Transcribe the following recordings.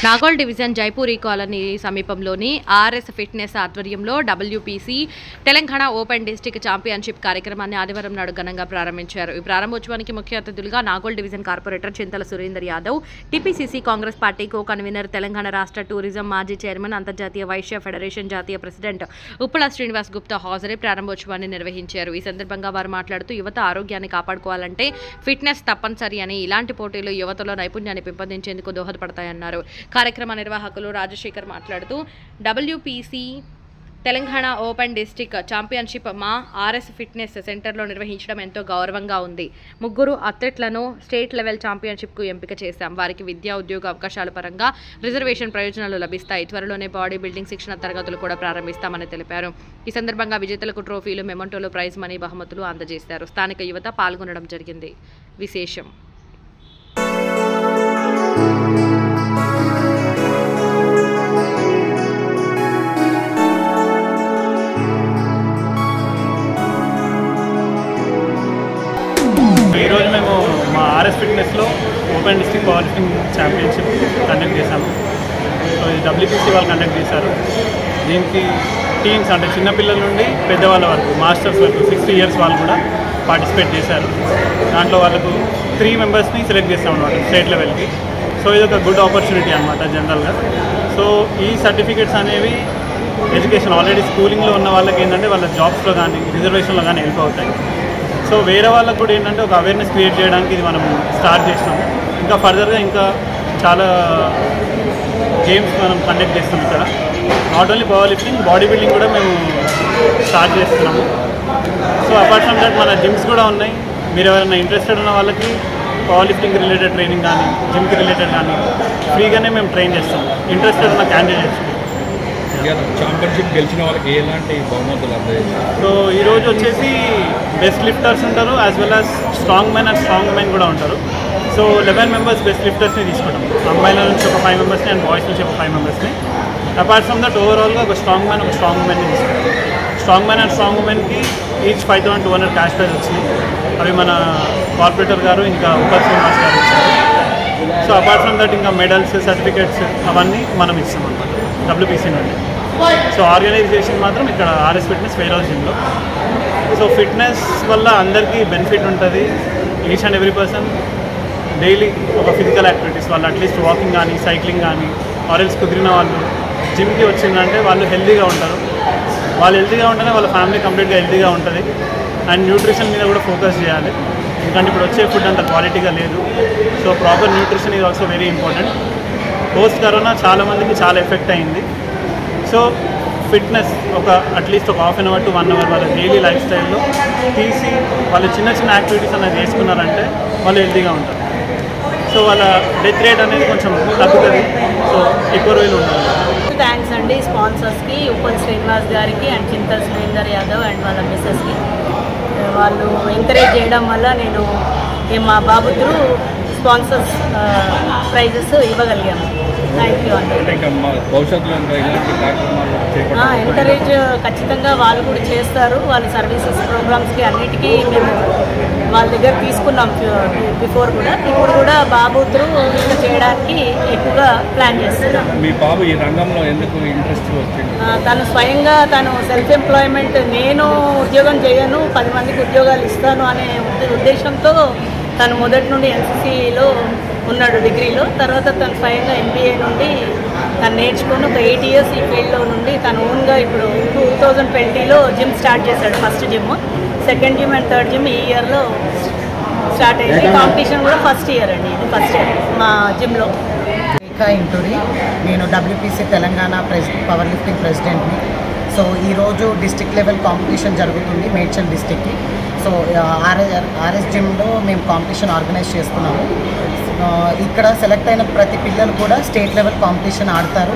Nagole division Jaipuri colony సమీపంలోని RS fitness ఆధ్వర్యంలో WPC Telangana open district championship కార్యక్రమాన్ని ఆదివారం నాడు ఘనంగా ప్రారంభించారు. ఈ ప్రారంభోత్సవానికి ముఖ్య అతిథులుగా Nagole division corporator Chintala Surender Yadav, TPCC Congress party co convener, Telangana రాష్ట్ర టూరిజం మాజీ చైర్మన్, అంతర్జాతీయ వైశ్య ఫెడరేషన్ జాతీయ ప్రెసిడెంట్ ఉప్పల శ్రీనివాస్ గుప్తా హాజరై ప్రారంభోత్సవాన్ని నిర్వహించారు. ఈ సందర్భంగా వారు మాట్లాడుతూ యువత ఆరోగ్యాన్ని కాపాడుకోవాలంటే ఫిట్నెస్ తప్పనిసరి అని, ఇలాంటి పోటీలు యువతలో నైపుణ్యాన్ని పెంపొందించేందుకు దోహదపడతాయన్నారు. కార్యక్రమ నిర్వాహకులు రాజశేఖర్ మాట్లాడుతూ WPC Telangana open district championship మా ఆర్ఎస్ ఫిట్నెస్ సెంటర్లో నిర్వహించడం ఎంతో గౌరవంగా ఉంది. 3 అథ్లెట్లను స్టేట్ లెవెల్ ఛాంపియన్షిప్కు ఎంపిక చేశాం. వారికి విద్యా ఉద్యోగ అవకాశాల పరంగా రిజర్వేషన్ ప్రయోజనాలు లభిస్తాయి. త్వరలోనే బాడీ బిల్డింగ్ శిక్షణ తరగతులు కూడా ప్రారంభిస్తామని తెలిపారు. ఈ సందర్భంగా విజేతలకు ట్రోఫీలు, మెమంటోలు, ప్రైజ్ మనీ, బహుమతులు అందజేశారు. స్థానిక యువత పాల్గొనడం జరిగింది. విశేషం. ఈరోజు మేము మా ఆర్ఎస్ ఫిట్నెస్లో open district power lifting championship conduct చేశాము. సో ఇది డబ్ల్యూపీసీ వాళ్ళు కండక్ట్ చేశారు. దీనికి టీమ్స్ అంటే చిన్నపిల్లల నుండి పెద్దవాళ్ళ వరకు, మాస్టర్స్ వరకు 60 years వాళ్ళు కూడా పార్టిసిపేట్ చేశారు. దాంట్లో వాళ్ళకు 3 మెంబర్స్ని సెలెక్ట్ చేస్తాం అన్నమాట స్టేట్ లెవెల్కి. సో ఇది ఒక గుడ్ ఆపర్చునిటీ అనమాట జనరల్గా. సో ఈ సర్టిఫికేట్స్ అనేవి ఎడ్యుకేషన్ ఆల్రెడీ స్కూలింగ్లో ఉన్న వాళ్ళకి ఏంటంటే వాళ్ళ జాబ్స్లో కానీ రిజర్వేషన్లో కానీ హెల్ప్ అవుతాయి. సో వేరే వాళ్ళకు కూడా ఏంటంటే ఒక అవేర్నెస్ క్రియేట్ చేయడానికి ఇది మనం స్టార్ట్ చేస్తాము. ఇంకా ఫర్దర్గా ఇంకా చాలా గేమ్స్ మనం కండక్ట్ చేస్తాం ఇక్కడ. Not only power lifting, body building కూడా మేము స్టార్ట్ చేస్తున్నాము. సో అపార్ట్ ఫ్రమ్ దట్ మన జిమ్స్ కూడా ఉన్నాయి. మీరు ఎవరైనా ఇంట్రెస్టెడ్ ఉన్న వాళ్ళకి పవర్ లిఫ్టింగ్ రిలేటెడ్ ట్రైనింగ్ కానీ, జిమ్కి రిలేటెడ్ కానీ ఫ్రీగానే మేము ట్రైన్ చేస్తాం ఇంట్రెస్టెడ్ ఉన్న క్యాండిడేట్స్కి. ఛాంపియన్షిప్ గెలిచిన వాళ్ళకి ఎలాంటి బహుమతులు అందజేస్తారు? సో ఈరోజు వచ్చేసి బెస్ట్ లిఫ్టర్స్ ఉంటారు, as well as strong men and strong women కూడా ఉంటారు. సో 11 members బెస్ట్ లిఫ్టర్స్ని తీసుకుంటాం. అమ్మాయిల నుంచి ఒక 5 members అండ్ బాయ్స్ నుంచి ఒక 5 members. అపార్ట్ ఫ్రమ్ దట్ ఓవరాల్గా ఒక స్ట్రాంగ్ మ్యాన్, ఒక స్ట్రాంగ్ ఉమెన్ని తీసుకుంటాం. స్ట్రాంగ్ మ్యాన్ అండ్ స్ట్రాంగ్ ఉమెన్కి ఈచ్ 5200 క్యాష్ ప్రైజ్ వచ్చింది. అవి మన కార్పొరేటర్ గారు ఇంకా ఉప్పల్ శ్రీనివాస్ గారు ఇచ్చారు. సో అపార్ట్ ఫ్రమ్ దట్ ఇంకా మెడల్స్, సర్టిఫికేట్స్ అవన్నీ మనం ఇస్తాం అన్నమాట డబ్ల్యూపీసీ నుండి. సో ఆర్గనైజేషన్ మాత్రం ఇక్కడ ఆర్ఎస్ ఫిట్నెస్ వేర్ హౌస్ జిమ్లో. సో ఫిట్నెస్ వల్ల అందరికీ బెనిఫిట్ ఉంటుంది. Each and every person daily ఒక ఫిజికల్ యాక్టివిటీస్ వాళ్ళు అట్లీస్ట్ వాకింగ్ కానీ, సైక్లింగ్ కానీ, ఆరెల్స్ కుదిరిన వాళ్ళు జిమ్కి వచ్చిందంటే వాళ్ళు హెల్తీగా ఉంటారు. వాళ్ళు హెల్తీగా ఉంటేనే వాళ్ళ ఫ్యామిలీ కంప్లీట్గా హెల్తీగా ఉంటుంది. అండ్ న్యూట్రిషన్ మీద కూడా ఫోకస్ చేయాలి, ఎందుకంటే ఇప్పుడు వచ్చే ఫుడ్ అంత క్వాలిటీగా లేదు. So proper nutrition is also very important. Post corona చాలామందికి చాలా ఎఫెక్ట్ అయింది. సో ఫిట్నెస్ ఒక అట్లీస్ట్ ఒక 1/2 hour to 1 hour వాళ్ళ డైలీ లైఫ్ స్టైల్లో తీసి వాళ్ళు చిన్న చిన్న యాక్టివిటీస్ అనేది చేసుకున్నారంటే వాళ్ళు హెల్తీగా ఉంటారు. సో వాళ్ళ డెత్ రేట్ అనేది కొంచెం తగ్గుతుంది. సో ఎక్కువ రోజులు ఉండాలి. థ్యాంక్స్ అండి స్పాన్సర్స్కి, ఉప్పల్ శ్రీనివాస్ గారికి అండ్ చింతల్ సురేందర్ యాదవ్ అండ్ వాళ్ళ మిస్సెస్కి. వాళ్ళు ఎంకరేజ్ చేయడం వల్ల నేను మా బాబు త్రూ స్పాన్సర్స్ ప్రైజెస్ ఇవ్వగలిగాము. థ్యాంక్ యూ అండి. భవిష్యత్తులో ఎంకరేజ్ ఖచ్చితంగా వాళ్ళు కూడా చేస్తారు. వాళ్ళ సర్వీసెస్ ప్రోగ్రామ్స్కి అన్నిటికీ మేము వాళ్ళ దగ్గర తీసుకున్నాం బిఫోర్ కూడా. ఇప్పుడు కూడా బాబు త్రూ ఇంకా చేయడానికి ఎక్కువగా ప్లాన్ చేస్తున్నాం. మీ బాబు ఈ రంగంలో ఎందుకు ఇంట్రెస్ట్ వచ్చింది? తను స్వయంగా తను సెల్ఫ్ ఎంప్లాయ్మెంట్, నేను ఉద్యోగం చేయను 10 మందికి ఉద్యోగాలు ఇస్తాను అనే ఉద్దేశంతో తను మొదటి నుండి ఎన్సీసీలో ఉన్నాడు, డిగ్రీలో. తర్వాత తను స్వయంగా MBA నుండి తను నేర్చుకుని ఒక 8 years ఈ ఫీల్డ్లో నుండి తను ఓన్గా ఇప్పుడు 2020లో జిమ్ స్టార్ట్ చేశాడు. First gym, second gym and third gym ఈ ఇయర్లో స్టార్ట్ అయ్యింది. కాంపిటీషన్ కూడా ఫస్ట్ ఇయర్ అండి, ఇది ఫస్ట్ ఇయర్ మా జిమ్లో. రేఖా ఇంటూరి, నేను డబ్ల్యూపీసీ తెలంగాణ పవర్ లిఫ్టింగ్ ప్రెసిడెంట్ని. సో ఈరోజు డిస్ట్రిక్ట్ లెవెల్ కాంపిటీషన్ జరుగుతుంది మేడ్చల్ డిస్ట్రిక్ట్కి. సో ఆర్ఎస్ జిమ్లో మేము కాంపిటీషన్ ఆర్గనైజ్ చేస్తున్నాము. ఇక్కడ సెలెక్ట్ అయిన ప్రతి పిల్లలు కూడా స్టేట్ లెవెల్ కాంపిటీషన్ ఆడతారు.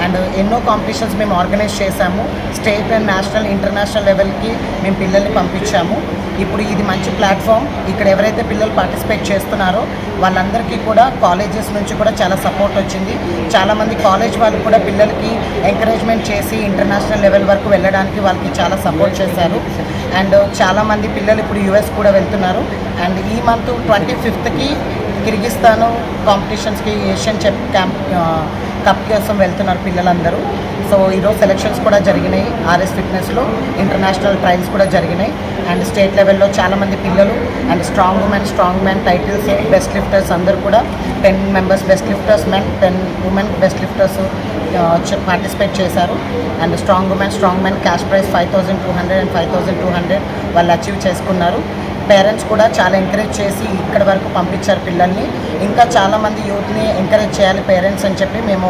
అండ్ ఎన్నో కాంపిటీషన్స్ మేము ఆర్గనైజ్ చేశాము. స్టేట్ అండ్ నేషనల్, ఇంటర్నేషనల్ లెవెల్కి మేము పిల్లల్ని పంపించాము. ఇప్పుడు ఇది మంచి ప్లాట్ఫామ్. ఇక్కడ ఎవరైతే పిల్లలు పార్టిసిపేట్ చేస్తున్నారో వాళ్ళందరికీ కూడా కాలేజెస్ నుంచి కూడా చాలా సపోర్ట్ వచ్చింది. చాలామంది కాలేజ్ వాళ్ళు కూడా పిల్లలకి ఎంకరేజ్మెంట్ చేసి ఇంటర్నేషనల్ లెవెల్ వరకు వెళ్ళడానికి వాళ్ళకి చాలా సపోర్ట్ చేశారు. అండ్ చాలామంది పిల్లలు ఇప్పుడు US కూడా వెళ్తున్నారు. అండ్ ఈ మంత్ 25th కిర్గిస్తాను కాంపిటీషన్స్కి ఏషియన్ చెఫ్ కప్ కోసం వెళ్తున్నారు పిల్లలందరూ. సో ఈరోజు సెలక్షన్స్ కూడా జరిగినాయి. ఆర్ఎస్ ఫిట్నెస్లో ఇంటర్నేషనల్ ట్రయల్స్ కూడా జరిగినాయి. అండ్ స్టేట్ లెవెల్లో చాలామంది పిల్లలు and strong man titles best lifters అందరూ కూడా 10 members best lifters men, 10 women best lifters participate చేశారు. And strong man cash prize 5200 and 5200 వాళ్ళు అచీవ్ చేసుకున్నారు. పేరెంట్స్ కూడా చాలా ఎంకరేజ్ చేసి ఇక్కడ వరకు పంపించారు పిల్లల్ని. ఇంకా చాలామంది యూత్ని ఎంకరేజ్ చేయాలి పేరెంట్స్ అని చెప్పి మేము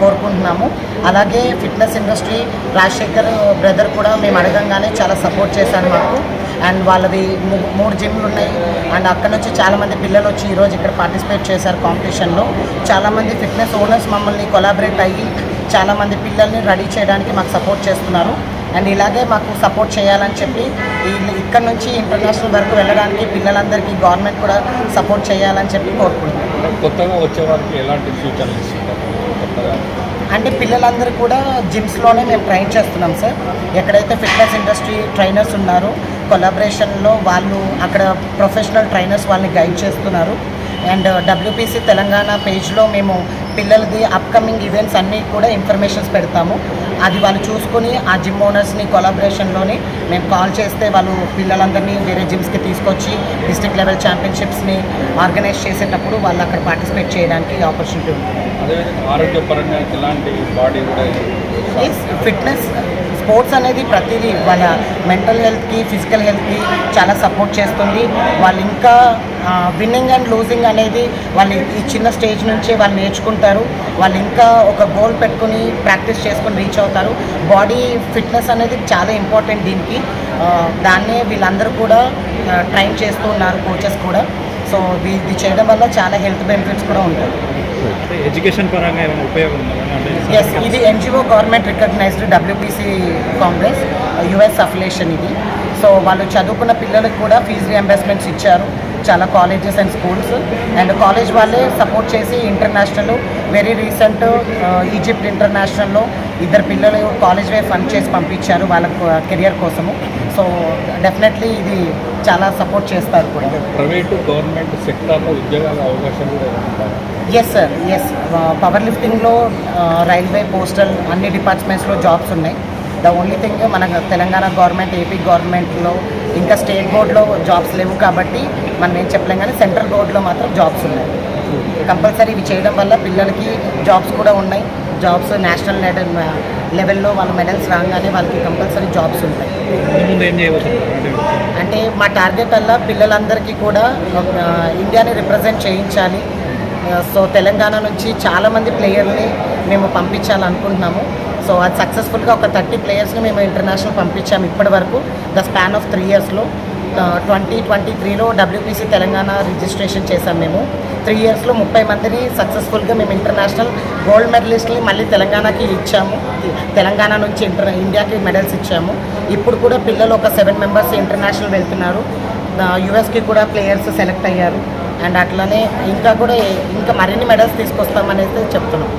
కోరుకుంటున్నాము. అలాగే ఫిట్నెస్ ఇండస్ట్రీ రాజశేఖర్ బ్రదర్ కూడా మేము అడగంగానే చాలా సపోర్ట్ చేశారు మాకు. అండ్ వాళ్ళది 3 జిమ్లు ఉన్నాయి. అండ్ అక్కడ నుంచి చాలామంది పిల్లలు వచ్చి ఈరోజు ఇక్కడ పార్టిసిపేట్ చేశారు కాంపిటీషన్లో. చాలామంది ఫిట్నెస్ ఓనర్స్ మమ్మల్ని కొలాబరేట్ అయ్యి చాలామంది పిల్లల్ని రెడీ చేయడానికి మాకు సపోర్ట్ చేస్తున్నారు. అండ్ ఇలాగే మాకు సపోర్ట్ చేయాలని చెప్పి ఇక్కడ నుంచి ఇంటర్నేషనల్ వరకు వెళ్ళడానికి పిల్లలందరికీ గవర్నమెంట్ కూడా సపోర్ట్ చేయాలని చెప్పి కోరుకుంటున్నాం. కొత్తగా వచ్చే వారికి ఎలాంటి సూచనలు ఇస్తున్నారు? కొత్తగా అంటే పిల్లలందరూ కూడా జిమ్స్లోనే మేము ట్రైన్ చేస్తున్నాం సార్. ఎక్కడైతే ఫిట్నెస్ ఇండస్ట్రీ ట్రైనర్స్ ఉన్నారో కొలాబరేషన్లో వాళ్ళు అక్కడ ప్రొఫెషనల్ ట్రైనర్స్ వాళ్ళని గైడ్ చేస్తున్నారు. అండ్ డబ్ల్యూపీసీ తెలంగాణ పేజ్లో మేము పిల్లలది అప్కమింగ్ ఈవెంట్స్ అన్నీ కూడా ఇన్ఫర్మేషన్స్ పెడతాము. అది వాళ్ళు చూసుకొని ఆ జిమ్ ఓనర్స్ని కొలాబరేషన్లోని మేము కాల్ చేస్తే వాళ్ళు పిల్లలందరినీ వేరే జిమ్స్కి తీసుకొచ్చి డిస్ట్రిక్ట్ లెవెల్ ఛాంపియన్షిప్స్ని ఆర్గనైజ్ చేసేటప్పుడు వాళ్ళు అక్కడ పార్టిసిపేట్ చేయడానికి ఆపర్చునిటీ ఉంటుంది. అదేవిధంగా ఆరోగ్యపరంగా ఎలాంటి బాడీ కూడా ఫిట్నెస్ స్పోర్ట్స్ అనేది ప్రతిదీ వాళ్ళ మెంటల్ హెల్త్కి ఫిజికల్ హెల్త్కి చాలా సపోర్ట్ చేస్తుంది. వాళ్ళు ఇంకా విన్నింగ్ అండ్ లూజింగ్ అనేది వాళ్ళు ఈ చిన్న స్టేజ్ నుంచే వాళ్ళు నేర్చుకుంటారు. వాళ్ళు ఇంకా ఒక గోల్ పెట్టుకుని ప్రాక్టీస్ చేసుకొని రీచ్ అవుతారు. బాడీ ఫిట్నెస్ అనేది చాలా ఇంపార్టెంట్ దీనికి. దాన్నే వీళ్ళందరూ కూడా ట్రైన్ చేస్తూ ఉన్నారు కోచెస్ కూడా. సో ఇది చేయడం వల్ల చాలా హెల్త్ బెనిఫిట్స్ కూడా ఉంటాయి. ఎడ్యుకేషన్ పరంగా ఏమైనా ఉపయోగం ఉందా? ఎస్, ఇది NGO government recognized WPC Congress US affiliation ఇది. సో వాళ్ళు చదువుకున్న పిల్లలకు కూడా ఫీజు రియంబర్స్మెంట్స్ ఇచ్చారు చాలా colleges and schools. And college వాళ్ళే సపోర్ట్ చేసి ఇంటర్నేషనల్ వెరీ రీసెంట్ ఈజిప్ట్ ఇంటర్నేషనల్లో 2 పిల్లలు కాలేజ్ వే ఫండ్ చేసి పంపించారు వాళ్ళ కెరియర్ కోసము. సో డెఫినెట్లీ ఇది చాలా సపోర్ట్ చేస్తారు కూడా. ప్రైవేటు గవర్నమెంట్ సెక్టార్లో ఉద్యోగాల అవకాశాలు కూడా ఉంటాయి. Yes sir, yes. పవర్ లిఫ్టింగ్లో రైల్వే పోస్టల్ అన్ని డిపార్ట్మెంట్స్లో జాబ్స్ ఉన్నాయి. ద ఓన్లీ థింగ్ మన తెలంగాణ గవర్నమెంట్ ఏపీ గవర్నమెంట్లో ఇంకా స్టేట్ బోర్డులో జాబ్స్ లేవు కాబట్టి మనం ఏం చెప్పలేం, కానీ సెంట్రల్ బోర్డులో మాత్రం జాబ్స్ ఉన్నాయి. కంపల్సరీ ఇవి చేయడం వల్ల పిల్లలకి జాబ్స్ కూడా ఉన్నాయి. జాబ్స్ నేషనల్ లెవెల్లో వాళ్ళ మెడల్స్ రాగానే వాళ్ళకి కంపల్సరీ జాబ్స్ ఉంటాయి. ఏం చేయవచ్చు అంటే మా టార్గెట్ వల్ల పిల్లలందరికీ కూడా ఇండియాని రిప్రజెంట్ చేయించాలి. సో తెలంగాణ నుంచి చాలామంది ప్లేయర్ని మేము పంపించాలనుకుంటున్నాము. సో అది సక్సెస్ఫుల్గా ఒక 30 ప్లేయర్స్ని మేము ఇంటర్నేషనల్ పంపించాము ఇప్పటి వరకు ద స్పాన్ ఆఫ్ 3 ఇయర్స్లో. 2023లో డబ్ల్యూపీసీ తెలంగాణ రిజిస్ట్రేషన్ చేశాం మేము. 3 ఇయర్స్లో 30 మందిని సక్సెస్ఫుల్గా మేము ఇంటర్నేషనల్ గోల్డ్ మెడలిస్ట్ని మళ్ళీ తెలంగాణకి ఇచ్చాము. తెలంగాణ నుంచి ఇండియాకి మెడల్స్ ఇచ్చాము. ఇప్పుడు కూడా పిల్లలు ఒక 7 మెంబర్స్ ఇంటర్నేషనల్ వెళ్తున్నారు. యుఎస్కి కూడా ప్లేయర్స్ సెలెక్ట్ అయ్యారు. అండ్ అట్లనే ఇంకా మరిన్ని మెడల్స్ తీసుకొస్తామనేది చెప్తున్నాం.